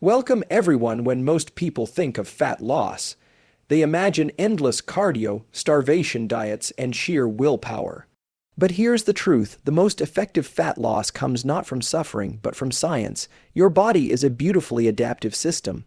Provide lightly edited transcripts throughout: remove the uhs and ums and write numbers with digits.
Welcome everyone. When most people think of fat loss, they imagine endless cardio, starvation diets, and sheer willpower. But here's the truth. The most effective fat loss comes not from suffering, but from science. Your body is a beautifully adaptive system.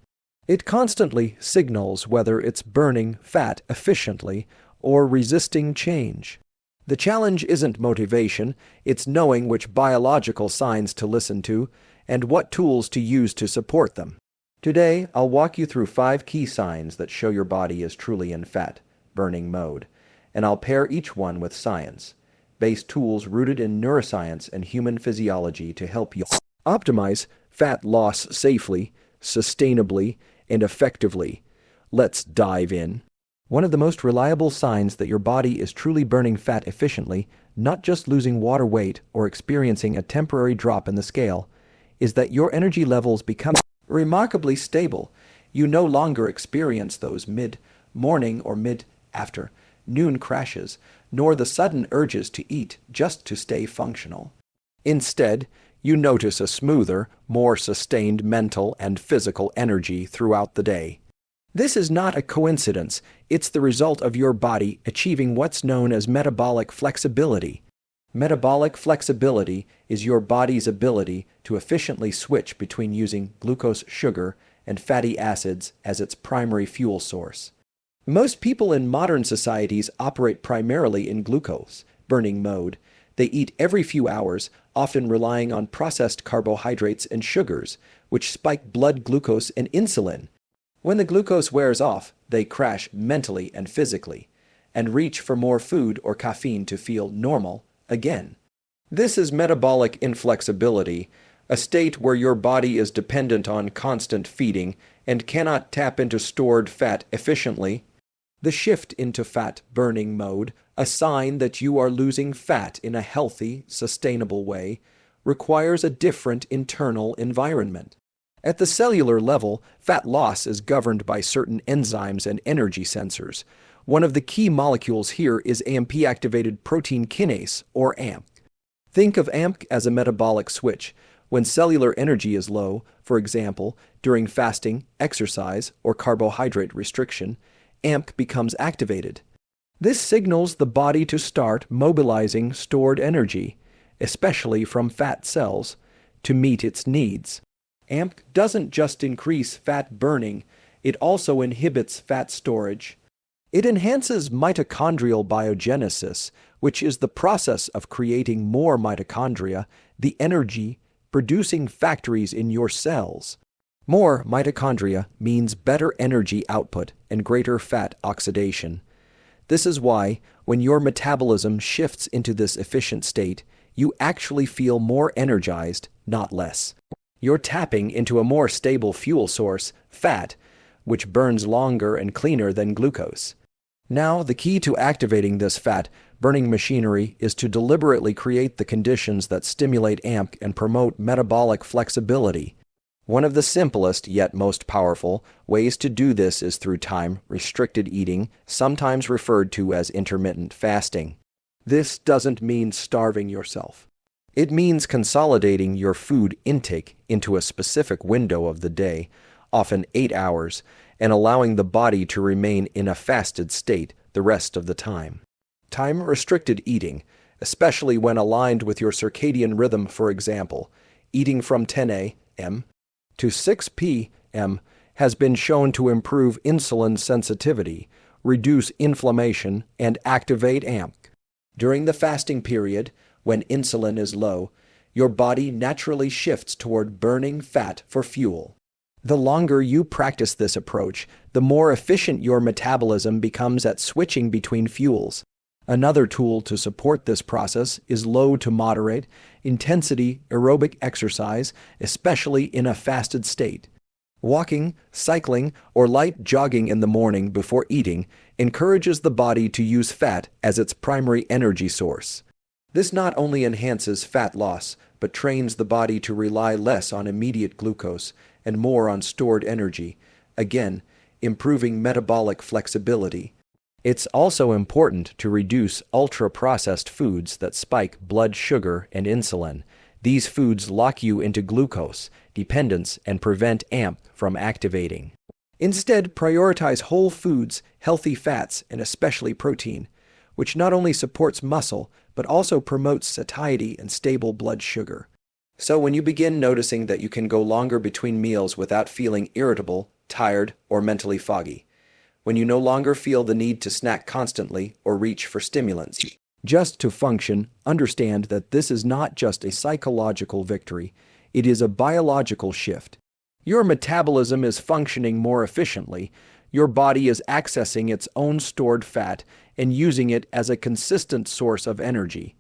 It constantly signals whether it's burning fat efficiently or resisting change. The challenge isn't motivation, it's knowing which biological signs to listen to and what tools to use to support them. Today, I'll walk you through 5 key signs that show your body is truly in fat-burning mode, and I'll pair each one with science-based tools rooted in neuroscience and human physiology to help you optimize fat loss safely, sustainably, and effectively. Let's dive in. One of the most reliable signs that your body is truly burning fat efficiently, not just losing water weight or experiencing a temporary drop in the scale, is that your energy levels become remarkably stable. You no longer experience those mid-morning or mid-afternoon crashes, nor the sudden urges to eat just to stay functional. Instead, you notice a smoother, more sustained mental and physical energy throughout the day. This is not a coincidence. It's the result of your body achieving what's known as metabolic flexibility. Metabolic flexibility is your body's ability to efficiently switch between using glucose, sugar, and fatty acids as its primary fuel source. Most people in modern societies operate primarily in glucose-burning mode. They eat every few hours, often relying on processed carbohydrates and sugars, which spike blood glucose and insulin. When the glucose wears off, they crash mentally and physically, and reach for more food or caffeine to feel normal again. This is metabolic inflexibility, a state where your body is dependent on constant feeding and cannot tap into stored fat efficiently. The shift into fat-burning mode, a sign that you are losing fat in a healthy, sustainable way, requires a different internal environment. At the cellular level, fat loss is governed by certain enzymes and energy sensors. One of the key molecules here is AMP-activated protein kinase, or AMP. Think of AMP as a metabolic switch. When cellular energy is low, for example, during fasting, exercise, or carbohydrate restriction, AMP becomes activated. This signals the body to start mobilizing stored energy, especially from fat cells, to meet its needs. AMP doesn't just increase fat burning, it also inhibits fat storage. It enhances mitochondrial biogenesis, which is the process of creating more mitochondria, the energy-producing factories in your cells. More mitochondria means better energy output and greater fat oxidation. This is why, when your metabolism shifts into this efficient state, you actually feel more energized, not less. You're tapping into a more stable fuel source, fat, which burns longer and cleaner than glucose. Now, the key to activating this fat-burning machinery is to deliberately create the conditions that stimulate AMP and promote metabolic flexibility. One of the simplest yet most powerful ways to do this is through time-restricted eating, sometimes referred to as intermittent fasting. This doesn't mean starving yourself. It means consolidating your food intake into a specific window of the day, often 8 hours, and allowing the body to remain in a fasted state the rest of the time. Time-restricted eating, especially when aligned with your circadian rhythm, for example, eating from 10 a.m. to 6 p.m., has been shown to improve insulin sensitivity, reduce inflammation, and activate AMP. During the fasting period, when insulin is low, your body naturally shifts toward burning fat for fuel. The longer you practice this approach, the more efficient your metabolism becomes at switching between fuels. Another tool to support this process is low to moderate intensity aerobic exercise, especially in a fasted state. Walking, cycling, or light jogging in the morning before eating encourages the body to use fat as its primary energy source. This not only enhances fat loss, but trains the body to rely less on immediate glucose and more on stored energy, again, improving metabolic flexibility. It's also important to reduce ultra-processed foods that spike blood sugar and insulin. These foods lock you into glucose dependence and prevent AMP from activating. Instead, prioritize whole foods, healthy fats, and especially protein, which not only supports muscle, but also promotes satiety and stable blood sugar. So when you begin noticing that you can go longer between meals without feeling irritable, tired, or mentally foggy, when you no longer feel the need to snack constantly or reach for stimulants, just to function, understand that this is not just a psychological victory, it is a biological shift. Your metabolism is functioning more efficiently, your body is accessing its own stored fat and using it as a consistent source of energy.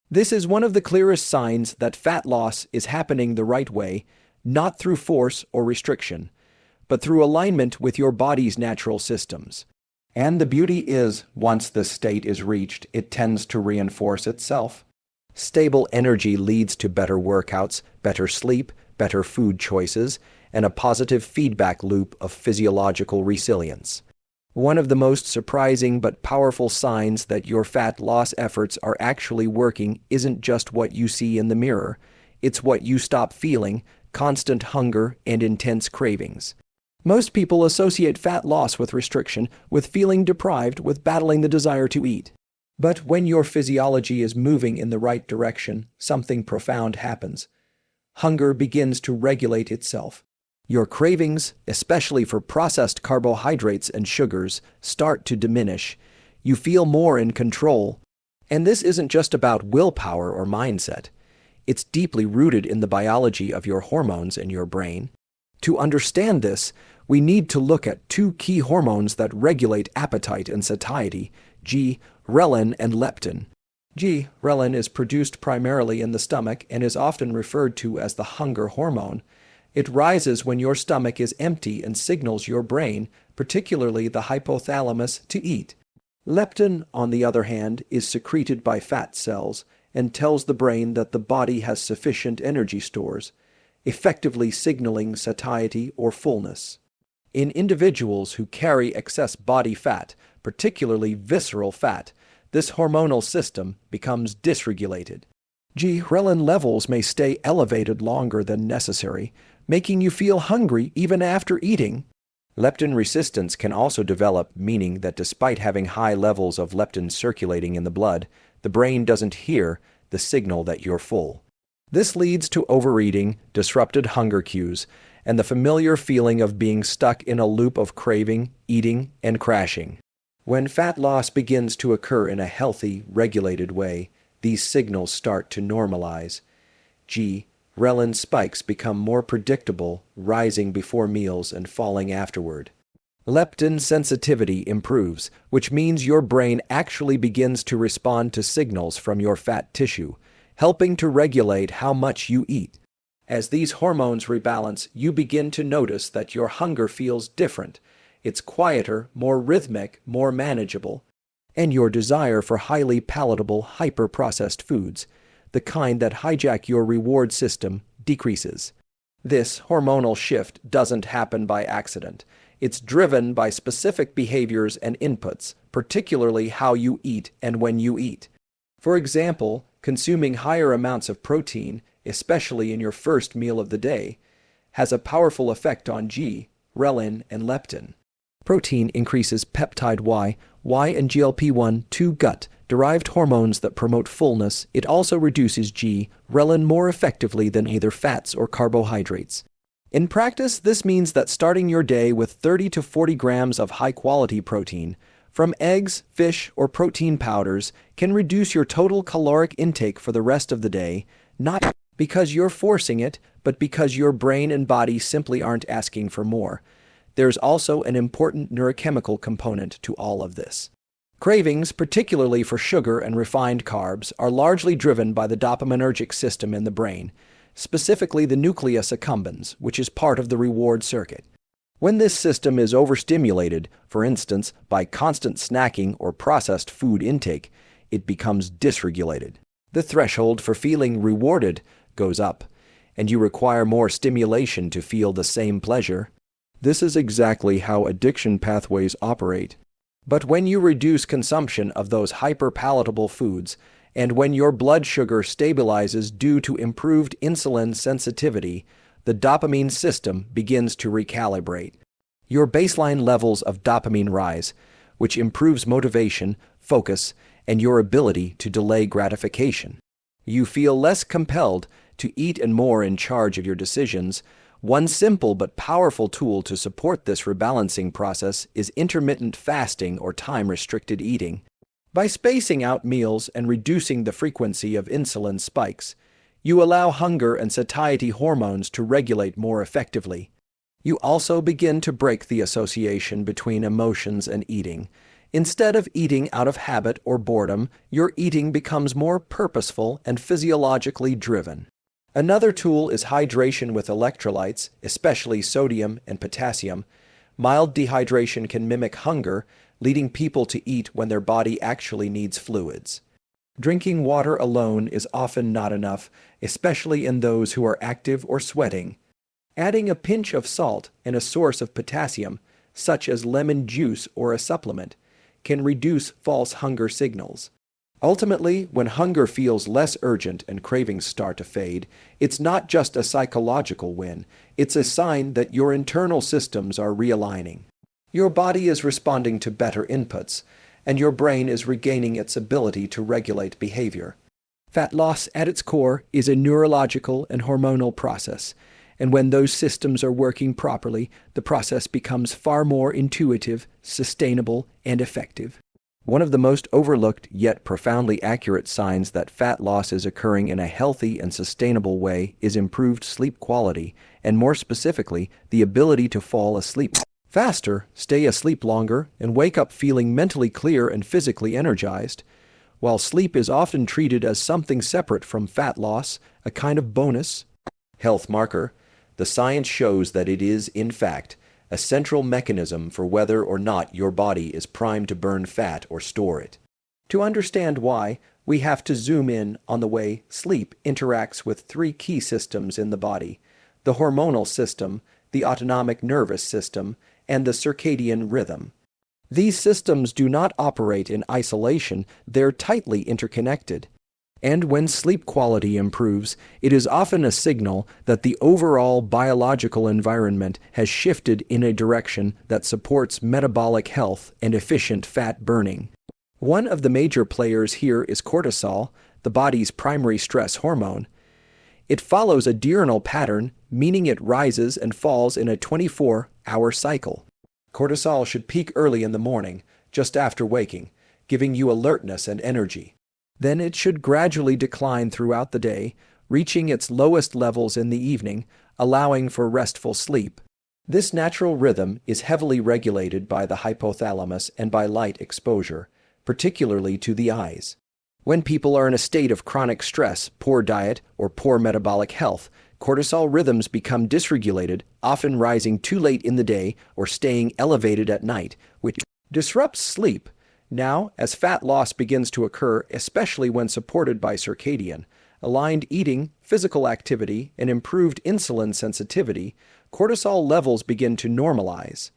This is one of the clearest signs that fat loss is happening the right way, not through force or restriction, but through alignment with your body's natural systems. And the beauty is, once this state is reached, it tends to reinforce itself. Stable energy leads to better workouts, better sleep, better food choices, and a positive feedback loop of physiological resilience. One of the most surprising but powerful signs that your fat loss efforts are actually working isn't just what you see in the mirror, it's what you stop feeling, constant hunger and intense cravings. Most people associate fat loss with restriction, with feeling deprived, with battling the desire to eat. But when your physiology is moving in the right direction, something profound happens. Hunger begins to regulate itself. Your cravings, especially for processed carbohydrates and sugars, start to diminish. You feel more in control. And this isn't just about willpower or mindset. It's deeply rooted in the biology of your hormones in your brain. To understand this, we need to look at two key hormones that regulate appetite and satiety, Ghrelin and leptin. Ghrelin is produced primarily in the stomach and is often referred to as the hunger hormone. It rises when your stomach is empty and signals your brain, particularly the hypothalamus, to eat. Leptin, on the other hand, is secreted by fat cells and tells the brain that the body has sufficient energy stores, effectively signaling satiety or fullness. In individuals who carry excess body fat, particularly visceral fat, this hormonal system becomes dysregulated. Ghrelin levels may stay elevated longer than necessary, making you feel hungry even after eating. Leptin resistance can also develop, meaning that despite having high levels of leptin circulating in the blood, the brain doesn't hear the signal that you're full. This leads to overeating, disrupted hunger cues, and the familiar feeling of being stuck in a loop of craving, eating, and crashing. When fat loss begins to occur in a healthy, regulated way, these signals start to normalize. Ghrelin spikes become more predictable, rising before meals and falling afterward. Leptin sensitivity improves, which means your brain actually begins to respond to signals from your fat tissue, helping to regulate how much you eat. As these hormones rebalance, you begin to notice that your hunger feels different. It's quieter, more rhythmic, more manageable. And your desire for highly palatable, hyper-processed foods, the kind that hijack your reward system, decreases. This hormonal shift doesn't happen by accident. It's driven by specific behaviors and inputs, particularly how you eat and when you eat. For example, consuming higher amounts of protein, especially in your first meal of the day, has a powerful effect on Ghrelin and leptin. Protein increases peptide Y and GLP-1, two gut-derived hormones that promote fullness. It also reduces Ghrelin more effectively than either fats or carbohydrates. In practice, this means that starting your day with 30 to 40 grams of high-quality protein from eggs, fish, or protein powders can reduce your total caloric intake for the rest of the day, not because you're forcing it, but because your brain and body simply aren't asking for more. There's also an important neurochemical component to all of this. Cravings, particularly for sugar and refined carbs, are largely driven by the dopaminergic system in the brain, specifically the nucleus accumbens, which is part of the reward circuit. When this system is overstimulated, for instance, by constant snacking or processed food intake, it becomes dysregulated. The threshold for feeling rewarded goes up, and you require more stimulation to feel the same pleasure. This is exactly how addiction pathways operate. But when you reduce consumption of those hyper-palatable foods And when your blood sugar stabilizes due to improved insulin sensitivity, the dopamine system begins to recalibrate. Your baseline levels of dopamine rise, which improves motivation, focus, and your ability to delay gratification. You feel less compelled to eat and more in charge of your decisions. One simple but powerful tool to support this rebalancing process is intermittent fasting or time-restricted eating. By spacing out meals and reducing the frequency of insulin spikes, you allow hunger and satiety hormones to regulate more effectively. You also begin to break the association between emotions and eating. Instead of eating out of habit or boredom, your eating becomes more purposeful and physiologically driven. Another tool is hydration with electrolytes, especially sodium and potassium. Mild dehydration can mimic hunger, leading people to eat when their body actually needs fluids. Drinking water alone is often not enough, especially in those who are active or sweating. Adding a pinch of salt and a source of potassium, such as lemon juice or a supplement, can reduce false hunger signals. Ultimately, when hunger feels less urgent and cravings start to fade, it's not just a psychological win, it's a sign that your internal systems are realigning. Your body is responding to better inputs, and your brain is regaining its ability to regulate behavior. Fat loss at its core is a neurological and hormonal process, and when those systems are working properly, the process becomes far more intuitive, sustainable, and effective. One of the most overlooked yet profoundly accurate signs that fat loss is occurring in a healthy and sustainable way is improved sleep quality, and more specifically, the ability to fall asleep faster, stay asleep longer, and wake up feeling mentally clear and physically energized. While sleep is often treated as something separate from fat loss, a kind of bonus health marker, the science shows that it is, in fact, a central mechanism for whether or not your body is primed to burn fat or store it. To understand why, we have to zoom in on the way sleep interacts with three key systems in the body: the hormonal system, the autonomic nervous system, and the circadian rhythm. These systems do not operate in isolation, they're tightly interconnected. And when sleep quality improves, it is often a signal that the overall biological environment has shifted in a direction that supports metabolic health and efficient fat burning. One of the major players here is cortisol, the body's primary stress hormone. It follows a diurnal pattern, meaning it rises and falls in a 24-hour cycle. Cortisol should peak early in the morning, just after waking, giving you alertness and energy. Then it should gradually decline throughout the day, reaching its lowest levels in the evening, allowing for restful sleep. This natural rhythm is heavily regulated by the hypothalamus and by light exposure, particularly to the eyes. When people are in a state of chronic stress, poor diet, or poor metabolic health, cortisol rhythms become dysregulated, often rising too late in the day or staying elevated at night, which disrupts sleep. Now, as fat loss begins to occur, especially when supported by circadian, aligned eating, physical activity, and improved insulin sensitivity, cortisol levels begin to normalize.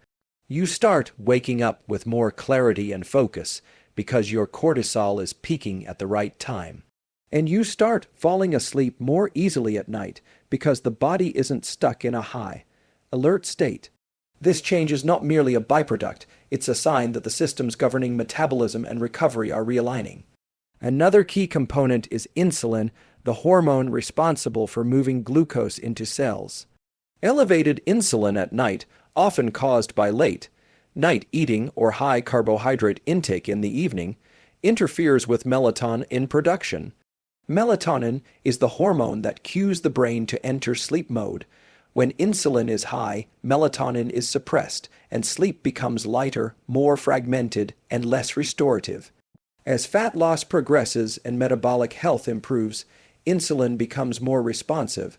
You start waking up with more clarity and focus because your cortisol is peaking at the right time. And you start falling asleep more easily at night because the body isn't stuck in a high, alert state. This change is not merely a byproduct, it's a sign that the systems governing metabolism and recovery are realigning. Another key component is insulin, the hormone responsible for moving glucose into cells. Elevated insulin at night, often caused by late night eating or high carbohydrate intake in the evening, interferes with melatonin in production. Melatonin is the hormone that cues the brain to enter sleep mode. When insulin is high, melatonin is suppressed, and sleep becomes lighter, more fragmented, and less restorative. As fat loss progresses and metabolic health improves, insulin becomes more responsive.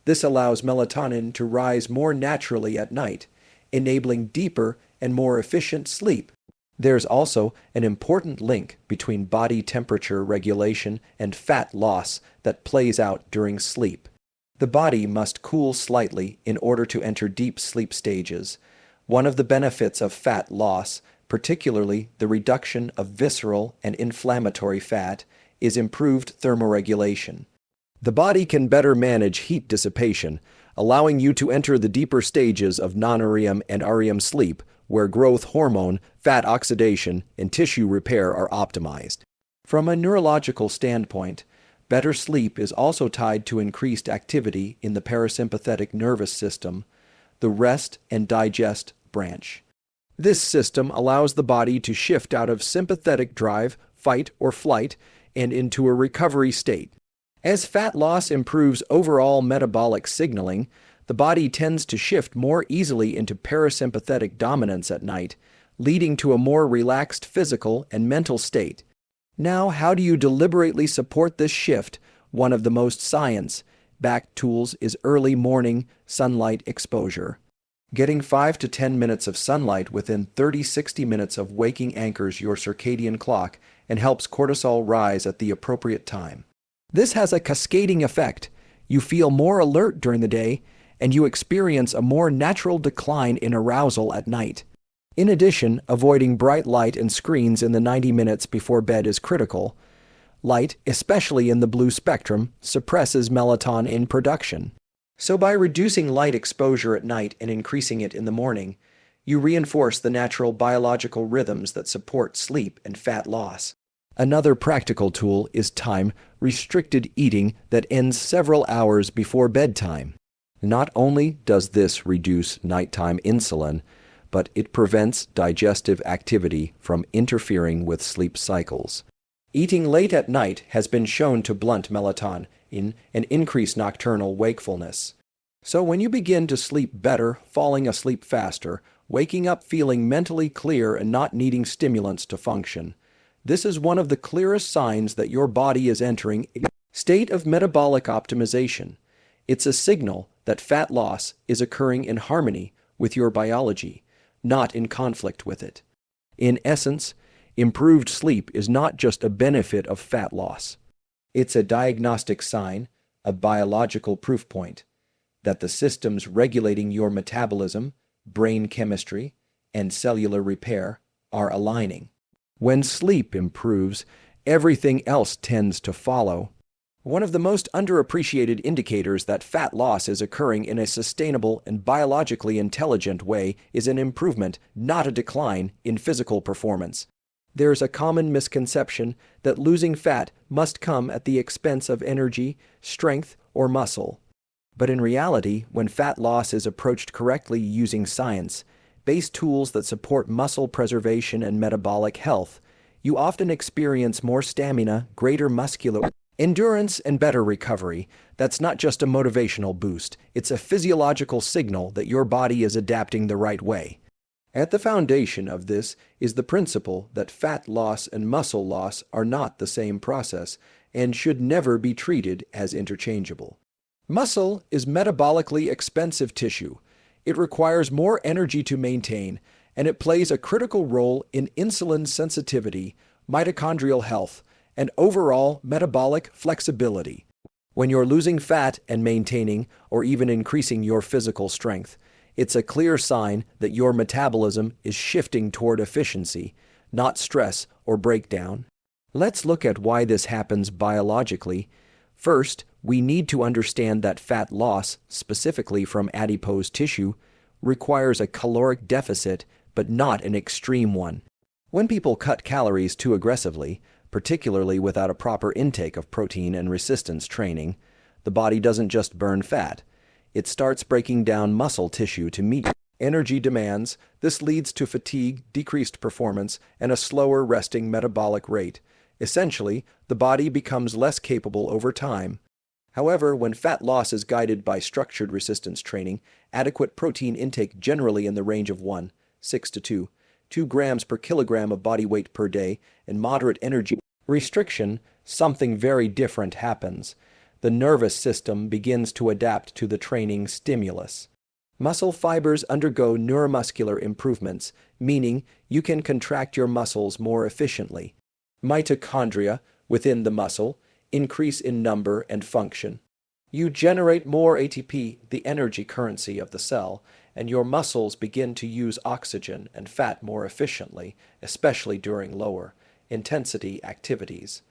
This allows melatonin to rise more naturally at night, enabling deeper and more efficient sleep. There's also an important link between body temperature regulation and fat loss that plays out during sleep. The body must cool slightly in order to enter deep sleep stages. One of the benefits of fat loss, particularly the reduction of visceral and inflammatory fat, is improved thermoregulation. The body can better manage heat dissipation, allowing you to enter the deeper stages of non-REM and REM sleep, where growth hormone, fat oxidation, and tissue repair are optimized. From a neurological standpoint, better sleep is also tied to increased activity in the parasympathetic nervous system, the rest and digest branch. This system allows the body to shift out of sympathetic drive, fight or flight, and into a recovery state. As fat loss improves overall metabolic signaling, the body tends to shift more easily into parasympathetic dominance at night, leading to a more relaxed physical and mental state. Now, how do you deliberately support this shift? One of the most science-backed tools is early morning sunlight exposure. Getting 5 to 10 minutes of sunlight within 30-60 minutes of waking anchors your circadian clock and helps cortisol rise at the appropriate time. This has a cascading effect. You feel more alert during the day, and you experience a more natural decline in arousal at night. In addition, avoiding bright light and screens in the 90 minutes before bed is critical. Light, especially in the blue spectrum, suppresses melatonin production. So by reducing light exposure at night and increasing it in the morning, you reinforce the natural biological rhythms that support sleep and fat loss. Another practical tool is time-restricted eating that ends several hours before bedtime. Not only does this reduce nighttime insulin, but it prevents digestive activity from interfering with sleep cycles. Eating late at night has been shown to blunt melatonin and increase nocturnal wakefulness. So when you begin to sleep better, falling asleep faster, waking up feeling mentally clear and not needing stimulants to function, this is one of the clearest signs that your body is entering a state of metabolic optimization. It's a signal that fat loss is occurring in harmony with your biology, not in conflict with it. In essence, improved sleep is not just a benefit of fat loss. It's a diagnostic sign, a biological proof point, that the systems regulating your metabolism, brain chemistry, and cellular repair are aligning. When sleep improves, everything else tends to follow. One of the most underappreciated indicators that fat loss is occurring in a sustainable and biologically intelligent way is an improvement, not a decline, in physical performance. There's a common misconception that losing fat must come at the expense of energy, strength, or muscle. But in reality, when fat loss is approached correctly using science-based tools that support muscle preservation and metabolic health, you often experience more stamina, greater muscular endurance, and better recovery. That's not just a motivational boost, it's a physiological signal that your body is adapting the right way. At the foundation of this is the principle that fat loss and muscle loss are not the same process and should never be treated as interchangeable. Muscle is metabolically expensive tissue. It requires more energy to maintain, and it plays a critical role in insulin sensitivity, mitochondrial health, and overall metabolic flexibility. When you're losing fat and maintaining or even increasing your physical strength, it's a clear sign that your metabolism is shifting toward efficiency, not stress or breakdown. Let's look at why this happens biologically. First, we need to understand that fat loss, specifically from adipose tissue, requires a caloric deficit, but not an extreme one. When people cut calories too aggressively, particularly without a proper intake of protein and resistance training, the body doesn't just burn fat. It starts breaking down muscle tissue to meet energy demands. This leads to fatigue, decreased performance, and a slower resting metabolic rate. Essentially, the body becomes less capable over time. However, when fat loss is guided by structured resistance training, adequate protein intake generally in the range of 1.6 to 2 grams per kilogram of body weight per day, and moderate energy restriction, something very different happens. The nervous system begins to adapt to the training stimulus. Muscle fibers undergo neuromuscular improvements, meaning you can contract your muscles more efficiently. Mitochondria within the muscle increase in number and function. You generate more ATP, the energy currency of the cell, and your muscles begin to use oxygen and fat more efficiently, especially during lower intensity activities.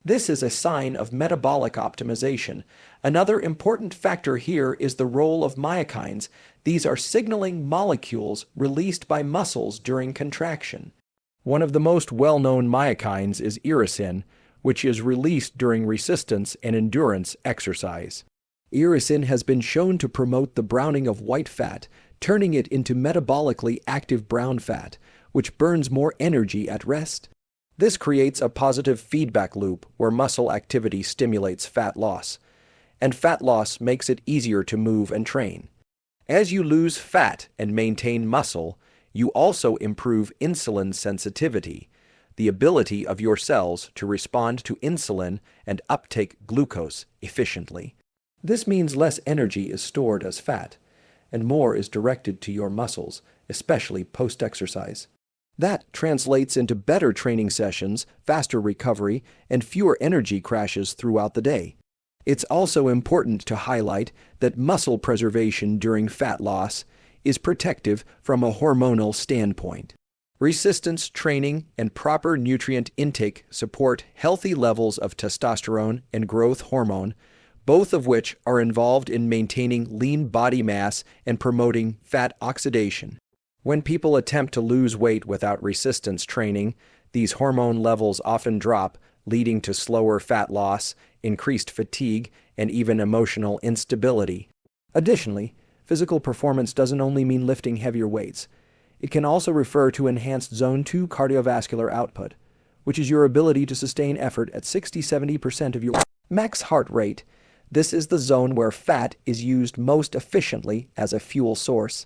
This is a sign of metabolic optimization. Another important factor here is the role of myokines. These are signaling molecules released by muscles during contraction. One of the most well-known myokines is irisin, which is released during resistance and endurance exercise. Irisin has been shown to promote the browning of white fat, turning it into metabolically active brown fat, which burns more energy at rest. This creates a positive feedback loop where muscle activity stimulates fat loss, and fat loss makes it easier to move and train. As you lose fat and maintain muscle, you also improve insulin sensitivity, the ability of your cells to respond to insulin and uptake glucose efficiently. This means less energy is stored as fat, and more is directed to your muscles, especially post-exercise. That translates into better training sessions, faster recovery, and fewer energy crashes throughout the day. It's also important to highlight that muscle preservation during fat loss is protective from a hormonal standpoint. Resistance training and proper nutrient intake support healthy levels of testosterone and growth hormone, both of which are involved in maintaining lean body mass and promoting fat oxidation. When people attempt to lose weight without resistance training, these hormone levels often drop, leading to slower fat loss, increased fatigue, and even emotional instability. Additionally, physical performance doesn't only mean lifting heavier weights. It can also refer to enhanced Zone 2 cardiovascular output, which is your ability to sustain effort at 60–70% of your max heart rate. This is the zone where fat is used most efficiently as a fuel source.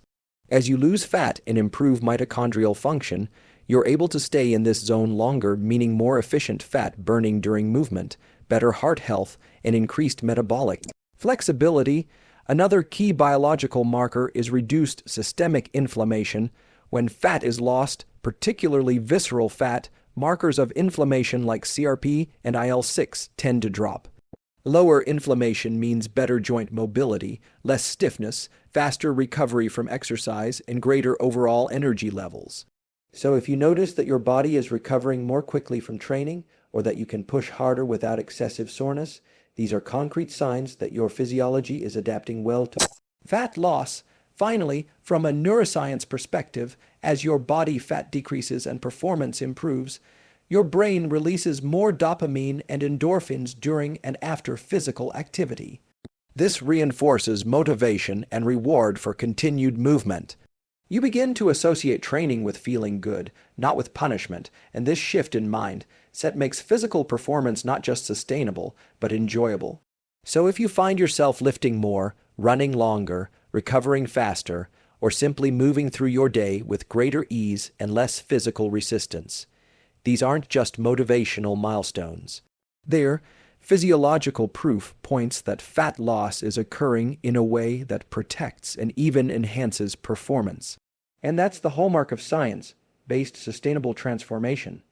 As you lose fat and improve mitochondrial function, you're able to stay in this zone longer, meaning more efficient fat burning during movement, better heart health, and increased metabolic flexibility. Another key biological marker is reduced systemic inflammation. When fat is lost, particularly visceral fat, markers of inflammation like CRP and IL-6 tend to drop. Lower inflammation means better joint mobility, less stiffness, faster recovery from exercise, and greater overall energy levels. So if you notice that your body is recovering more quickly from training, or that you can push harder without excessive soreness, these are concrete signs that your physiology is adapting well to fat loss. Finally, from a neuroscience perspective, as your body fat decreases and performance improves, your brain releases more dopamine and endorphins during and after physical activity. This reinforces motivation and reward for continued movement. You begin to associate training with feeling good, not with punishment, and this shift in mindset makes physical performance not just sustainable, but enjoyable. So if you find yourself lifting more, running longer, recovering faster, or simply moving through your day with greater ease and less physical resistance, these aren't just motivational milestones. They're physiological proof points that fat loss is occurring in a way that protects and even enhances performance. And that's the hallmark of science-based sustainable transformation.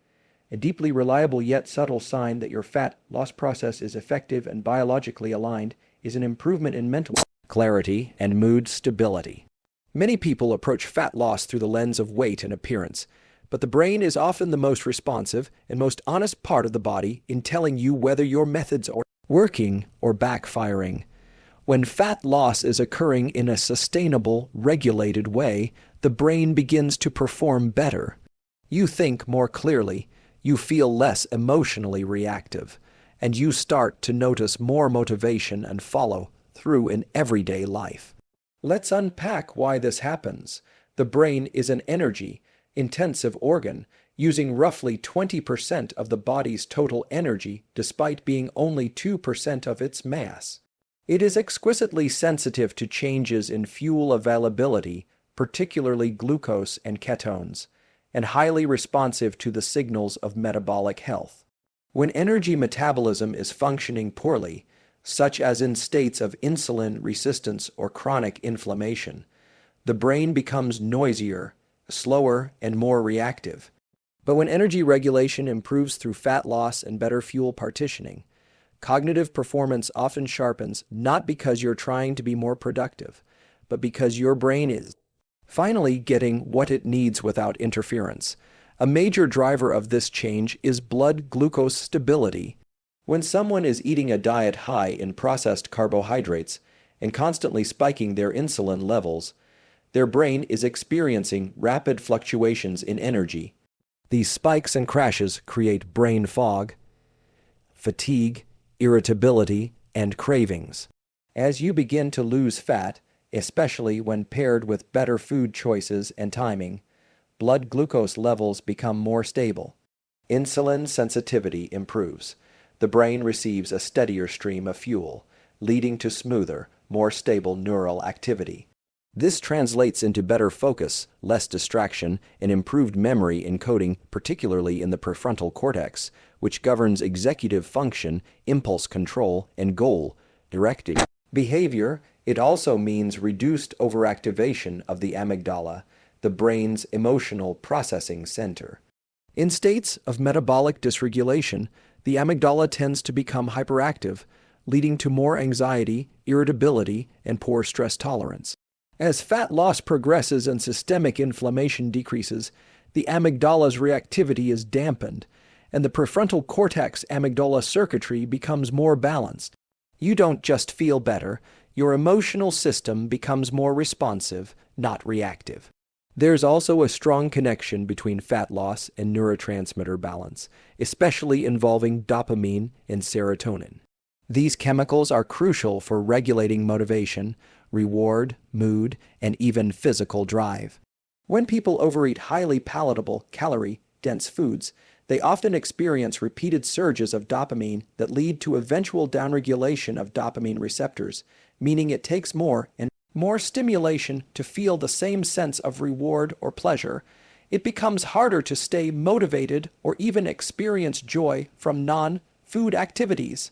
A deeply reliable yet subtle sign that your fat loss process is effective and biologically aligned is an improvement in mental clarity and mood stability. Many people approach fat loss through the lens of weight and appearance, but the brain is often the most responsive and most honest part of the body in telling you whether your methods are working or backfiring. When fat loss is occurring in a sustainable, regulated way, the brain begins to perform better. You think more clearly, you feel less emotionally reactive, and you start to notice more motivation and follow through in everyday life. Let's unpack why this happens. The brain is an energy-intensive organ, using roughly 20% of the body's total energy despite being only 2% of its mass. It is exquisitely sensitive to changes in fuel availability, particularly glucose and ketones, and highly responsive to the signals of metabolic health. When energy metabolism is functioning poorly, such as in states of insulin resistance or chronic inflammation, the brain becomes noisier, slower, and more reactive. But when energy regulation improves through fat loss and better fuel partitioning, cognitive performance often sharpens, not because you're trying to be more productive, but because your brain is finally getting what it needs without interference. A major driver of this change is blood glucose stability. When someone is eating a diet high in processed carbohydrates and constantly spiking their insulin levels, their brain is experiencing rapid fluctuations in energy. These spikes and crashes create brain fog, fatigue, irritability, and cravings. As you begin to lose fat, especially when paired with better food choices and timing, blood glucose levels become more stable. Insulin sensitivity improves. The brain receives a steadier stream of fuel, leading to smoother, more stable neural activity. This translates into better focus, less distraction, and improved memory encoding, particularly in the prefrontal cortex, which governs executive function, impulse control, and goal directing behavior. It also means reduced overactivation of the amygdala, the brain's emotional processing center. In states of metabolic dysregulation, the amygdala tends to become hyperactive, leading to more anxiety, irritability, and poor stress tolerance. As fat loss progresses and systemic inflammation decreases, the amygdala's reactivity is dampened, and the prefrontal cortex amygdala circuitry becomes more balanced. You don't just feel better, your emotional system becomes more responsive, not reactive. There's also a strong connection between fat loss and neurotransmitter balance, especially involving dopamine and serotonin. These chemicals are crucial for regulating motivation, reward, mood, and even physical drive. When people overeat highly palatable, calorie-dense foods, they often experience repeated surges of dopamine that lead to eventual downregulation of dopamine receptors, meaning it takes more and more stimulation to feel the same sense of reward or pleasure. It becomes harder to stay motivated or even experience joy from non-food activities.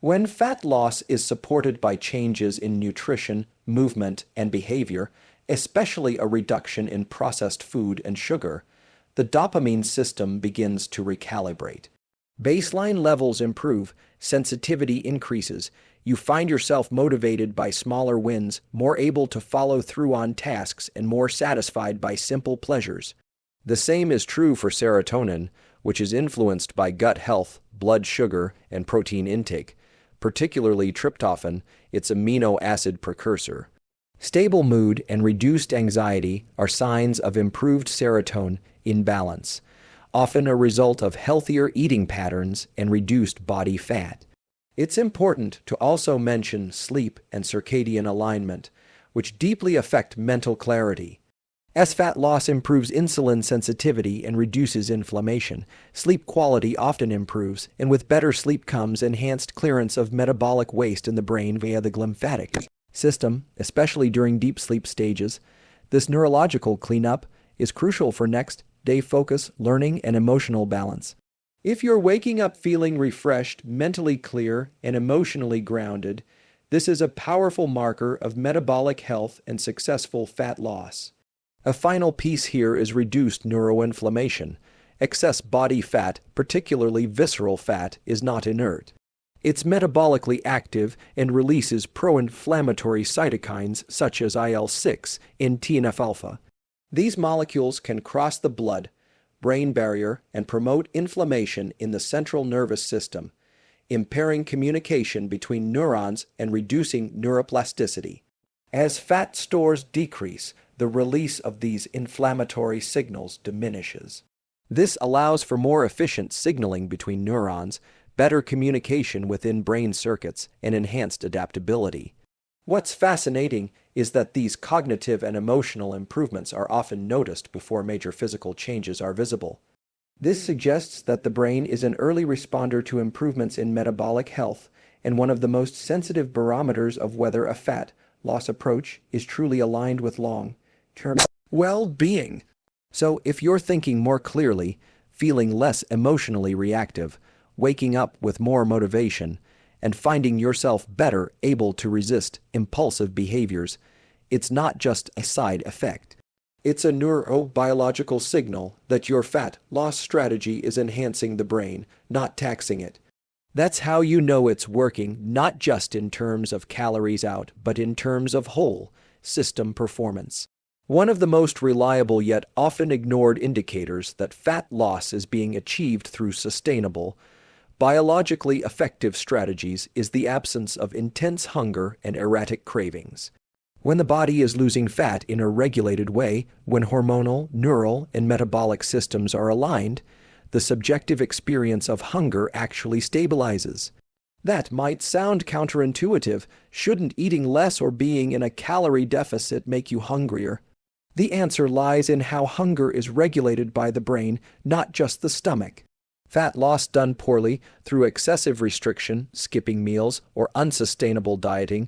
When fat loss is supported by changes in nutrition, movement, and behavior, especially a reduction in processed food and sugar, the dopamine system begins to recalibrate. Baseline levels improve, sensitivity increases, you find yourself motivated by smaller wins, more able to follow through on tasks, and more satisfied by simple pleasures. The same is true for serotonin, which is influenced by gut health, blood sugar, and protein intake, particularly tryptophan, its amino acid precursor. Stable mood and reduced anxiety are signs of improved serotonin imbalance, often a result of healthier eating patterns and reduced body fat. It's important to also mention sleep and circadian alignment, which deeply affect mental clarity. As fat loss improves insulin sensitivity and reduces inflammation, sleep quality often improves, and with better sleep comes enhanced clearance of metabolic waste in the brain via the lymphatic system, especially during deep sleep stages. This neurological cleanup is crucial for next-day focus, learning, and emotional balance. If you're waking up feeling refreshed, mentally clear, and emotionally grounded, this is a powerful marker of metabolic health and successful fat loss. A final piece here is reduced neuroinflammation. Excess body fat, particularly visceral fat, is not inert. It's metabolically active and releases pro-inflammatory cytokines such as IL-6 and TNF-alpha. These molecules can cross the blood-brain barrier and promote inflammation in the central nervous system, impairing communication between neurons and reducing neuroplasticity. As fat stores decrease, the release of these inflammatory signals diminishes. This allows for more efficient signaling between neurons, better communication within brain circuits, and enhanced adaptability. What's fascinating is that these cognitive and emotional improvements are often noticed before major physical changes are visible. This suggests that the brain is an early responder to improvements in metabolic health and one of the most sensitive barometers of whether a fat loss approach is truly aligned with long-term well-being. So if you're thinking more clearly, feeling less emotionally reactive, waking up with more motivation, and finding yourself better able to resist impulsive behaviors, it's not just a side effect. It's a neurobiological signal that your fat loss strategy is enhancing the brain, not taxing it. That's how you know it's working, not just in terms of calories out, but in terms of whole system performance. One of the most reliable yet often ignored indicators that fat loss is being achieved through sustainable, biologically effective strategies is the absence of intense hunger and erratic cravings. When the body is losing fat in a regulated way, when hormonal, neural, and metabolic systems are aligned, the subjective experience of hunger actually stabilizes. That might sound counterintuitive. Shouldn't eating less or being in a calorie deficit make you hungrier? The answer lies in how hunger is regulated by the brain, not just the stomach. Fat loss done poorly through excessive restriction, skipping meals, or unsustainable dieting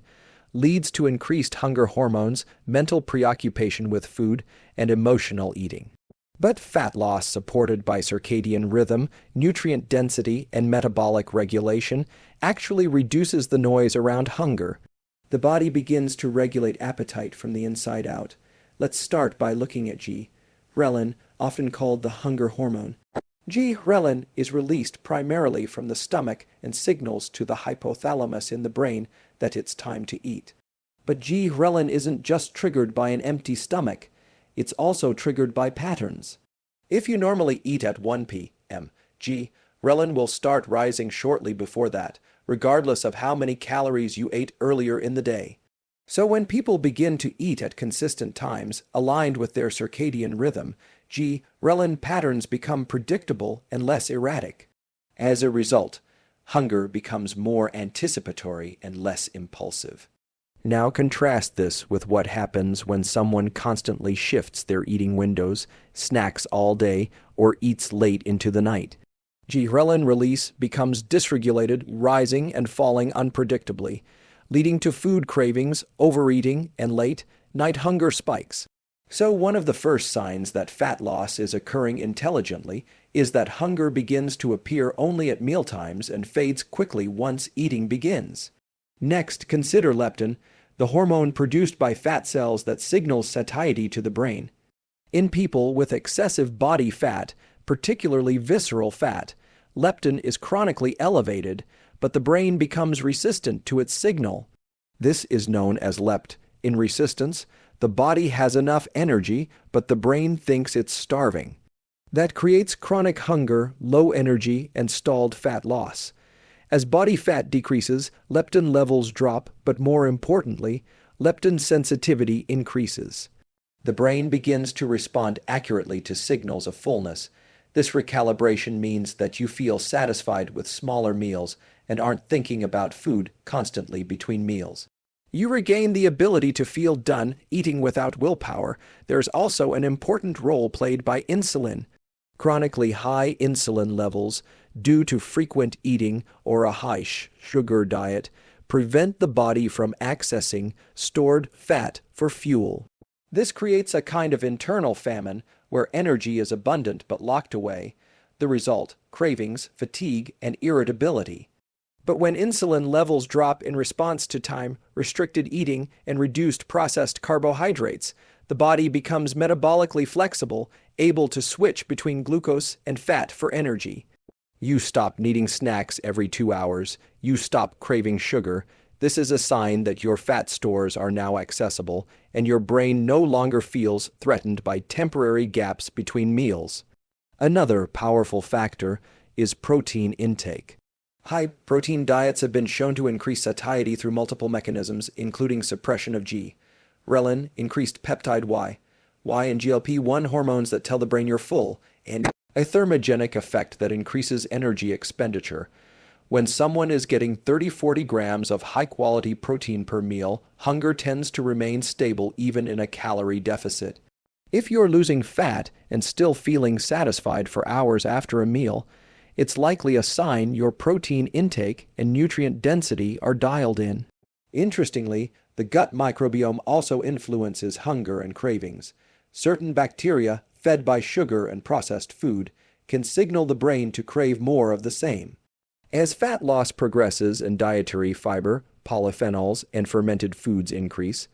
leads to increased hunger hormones, mental preoccupation with food, and emotional eating. But fat loss supported by circadian rhythm, nutrient density, and metabolic regulation actually reduces the noise around hunger. The body begins to regulate appetite from the inside out. Let's start by looking at Ghrelin, often called the hunger hormone. Ghrelin is released primarily from the stomach and signals to the hypothalamus in the brain that it's time to eat. But Ghrelin isn't just triggered by an empty stomach. It's also triggered by patterns. If you normally eat at 1 p.m., Ghrelin will start rising shortly before that, regardless of how many calories you ate earlier in the day. So when people begin to eat at consistent times, aligned with their circadian rhythm, Ghrelin patterns become predictable and less erratic. As a result, hunger becomes more anticipatory and less impulsive. Now contrast this with what happens when someone constantly shifts their eating windows, snacks all day, or eats late into the night. Ghrelin release becomes dysregulated, rising and falling unpredictably, leading to food cravings, overeating, and late-night hunger spikes. So one of the first signs that fat loss is occurring intelligently is that hunger begins to appear only at mealtimes and fades quickly once eating begins. Next, consider leptin, the hormone produced by fat cells that signals satiety to the brain. In people with excessive body fat, particularly visceral fat, leptin is chronically elevated, but the brain becomes resistant to its signal. This is known as leptin resistance. The body has enough energy, but the brain thinks it's starving. That creates chronic hunger, low energy, and stalled fat loss. As body fat decreases, leptin levels drop, but more importantly, leptin sensitivity increases. The brain begins to respond accurately to signals of fullness. This recalibration means that you feel satisfied with smaller meals and aren't thinking about food constantly between meals. You regain the ability to feel done eating without willpower. There's also an important role played by insulin. Chronically high insulin levels, due to frequent eating or a high sugar diet, prevent the body from accessing stored fat for fuel. This creates a kind of internal famine where energy is abundant but locked away. The result, cravings, fatigue, and irritability. But when insulin levels drop in response to time-restricted eating and reduced processed carbohydrates, the body becomes metabolically flexible, able to switch between glucose and fat for energy. You stop needing snacks every 2 hours. You stop craving sugar. This is a sign that your fat stores are now accessible, and your brain no longer feels threatened by temporary gaps between meals. Another powerful factor is protein intake. High-protein diets have been shown to increase satiety through multiple mechanisms, including suppression of Ghrelin, increased peptide Y and GLP-1 hormones that tell the brain you're full, and a thermogenic effect that increases energy expenditure. When someone is getting 30-40 grams of high-quality protein per meal, hunger tends to remain stable even in a calorie deficit. If you're losing fat and still feeling satisfied for hours after a meal, it's likely a sign your protein intake and nutrient density are dialed in. Interestingly, the gut microbiome also influences hunger and cravings. Certain bacteria, fed by sugar and processed food, can signal the brain to crave more of the same. As fat loss progresses and dietary fiber, polyphenols, and fermented foods increase,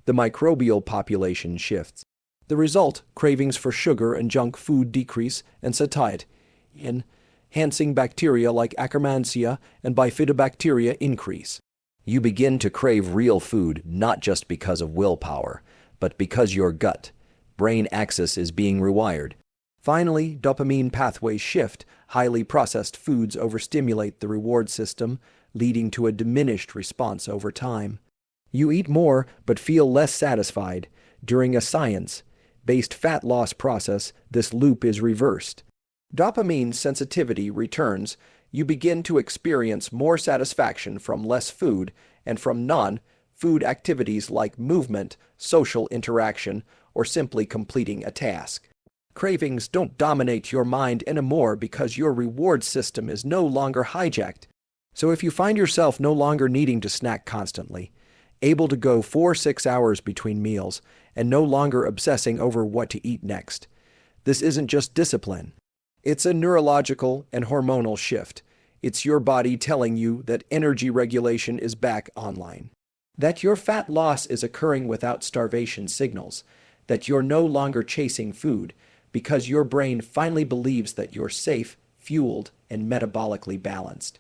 the microbial population shifts. The result, cravings for sugar and junk food decrease and satiety, enhancing bacteria like Akkermansia and bifidobacteria increase. You begin to crave real food not just because of willpower, but because your gut-brain axis is being rewired. Finally, dopamine pathways shift. Highly processed foods overstimulate the reward system, leading to a diminished response over time. You eat more but feel less satisfied. During a science-based fat loss process, this loop is reversed. Dopamine sensitivity returns. You begin to experience more satisfaction from less food and from non-food activities like movement, social interaction, or simply completing a task. Cravings don't dominate your mind anymore because your reward system is no longer hijacked. So if you find yourself no longer needing to snack constantly, able to go 4-6 hours between meals, and no longer obsessing over what to eat next, this isn't just discipline. It's a neurological and hormonal shift. It's your body telling you that energy regulation is back online, that your fat loss is occurring without starvation signals, that you're no longer chasing food because your brain finally believes that you're safe, fueled, and metabolically balanced.